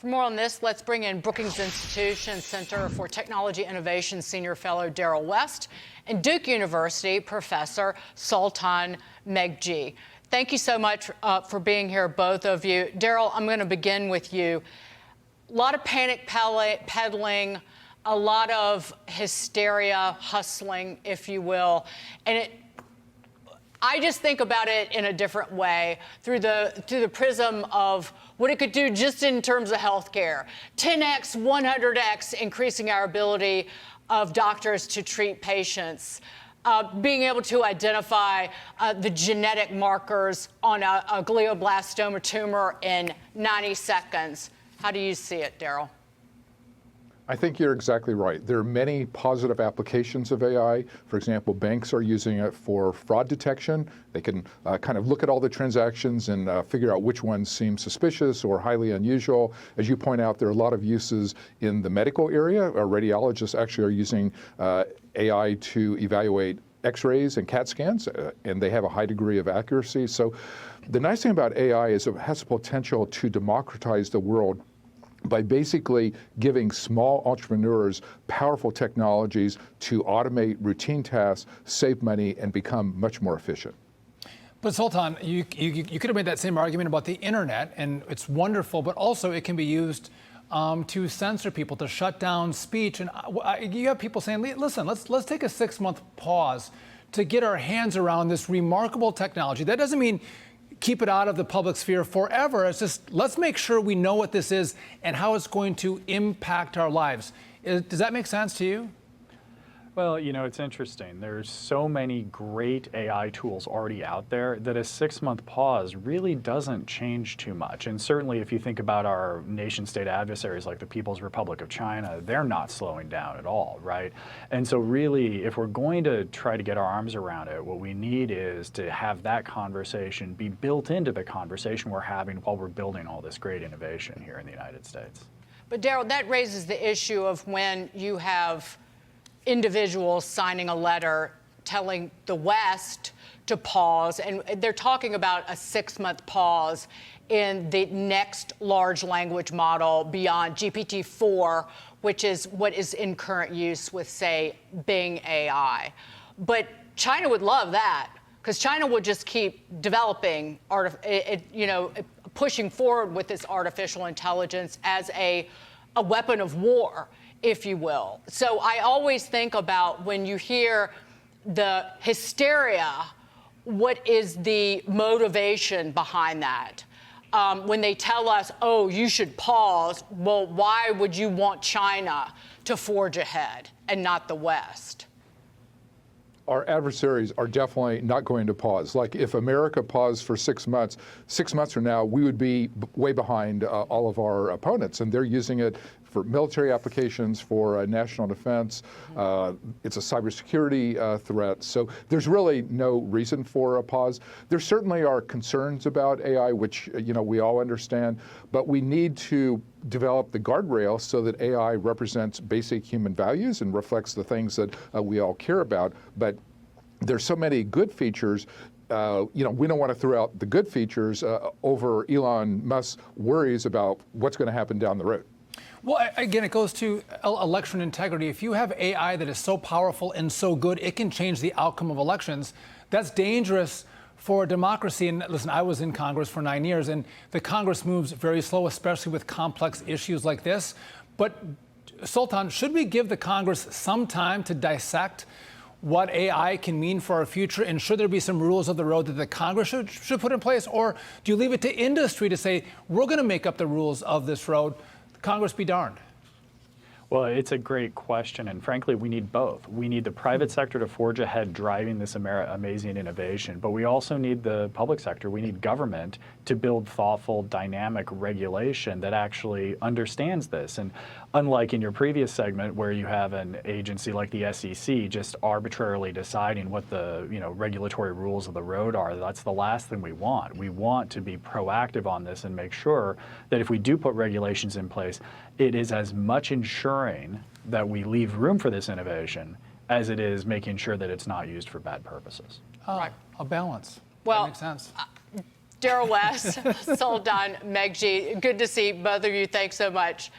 For more on this, let's bring in Brookings Institution Center for Technology Innovation Senior Fellow Daryl West and Duke University Professor Sultan Meghji. Thank you so much for being here, both of you. Daryl, I'm going to begin with you. A lot of panic peddling, a lot of hysteria, hustling, if you will, and I just think about it in a different way through the prism of what it could do just in terms of healthcare. 10x, 100x increasing our ability of doctors to treat patients. Being able to identify the genetic markers on a glioblastoma tumor in 90 seconds. How do you see it, Daryl? I think you're exactly right. There are many positive applications of AI. For example, banks are using it for fraud detection. They can kind of look at all the transactions and figure out which ones seem suspicious or highly unusual. As you point out, there are a lot of uses in the medical area. Our radiologists actually are using AI to evaluate X-rays and CAT scans, and they have a high degree of accuracy. So the nice thing about AI is it has the potential to democratize the world by basically giving small entrepreneurs powerful technologies to automate routine tasks, save money, and become much more efficient. But Sultan, you could have made that same argument about the internet, and it's wonderful, but also it can be used to censor people, to shut down speech. And you have people saying, listen, let's take a 6-month pause to get our hands around this remarkable technology. That doesn't mean keep it out of the public sphere forever. It's just, let's make sure we know what this is and how it's going to impact our lives. Does that make sense to you? Well, you know, it's interesting. There's so many great AI tools already out there that a 6-month pause really doesn't change too much. And certainly if you think about our nation-state adversaries like the People's Republic of China, they're not slowing down at all, right? And so really, if we're going to try to get our arms around it, what we need is to have that conversation be built into the conversation we're having while we're building all this great innovation here in the United States. But Daryl, that raises the issue of when you have individuals signing a letter telling the West to pause, and they're talking about a 6-month pause in the next large language model beyond GPT-4, which is what is in current use with, say, Bing AI. But China would love that, because China would just keep developing, pushing forward with this artificial intelligence as a weapon of war, if you will. So I always think about when you hear the hysteria, what is the motivation behind that? When they tell us, oh, you should pause, well, why would you want China to forge ahead and not the West? Our adversaries are definitely not going to pause. Like if America paused for 6 months, 6 months from now, we would be way behind all of our opponents. And they're using it for military applications, for national defense. It's a cybersecurity threat. So there's really no reason for a pause. There certainly are concerns about AI, which we all understand, but we need to develop the guardrails so that AI represents basic human values and reflects the things that we all care about. But there's so many good features. We don't want to throw out the good features over Elon Musk's worries about what's going to happen down the road. Well, again, it goes to election integrity. If you have AI that is so powerful and so good, it can change the outcome of elections. That's dangerous for a democracy. And listen, I was in Congress for 9 years, and the Congress moves very slow, especially with complex issues like this. But Sultan, should we give the Congress some time to dissect what AI can mean for our future? And should there be some rules of the road that the Congress should put in place? Or do you leave it to industry to say, we're going to make up the rules of this road? Congress be darned. Well, it's a great question, and frankly, we need both. We need the private sector to forge ahead driving this amazing innovation, but we also need the public sector. We need government to build thoughtful, dynamic regulation that actually understands this. And unlike in your previous segment where you have an agency like the SEC just arbitrarily deciding what the regulatory rules of the road are, that's the last thing we want. We want to be proactive on this and make sure that if we do put regulations in place, it is as much ensuring that we leave room for this innovation as it is making sure that it's not used for bad purposes. Right. A balance. Well, that makes sense. Daryl West, Sultan Megji, good to see both of you. Thanks so much.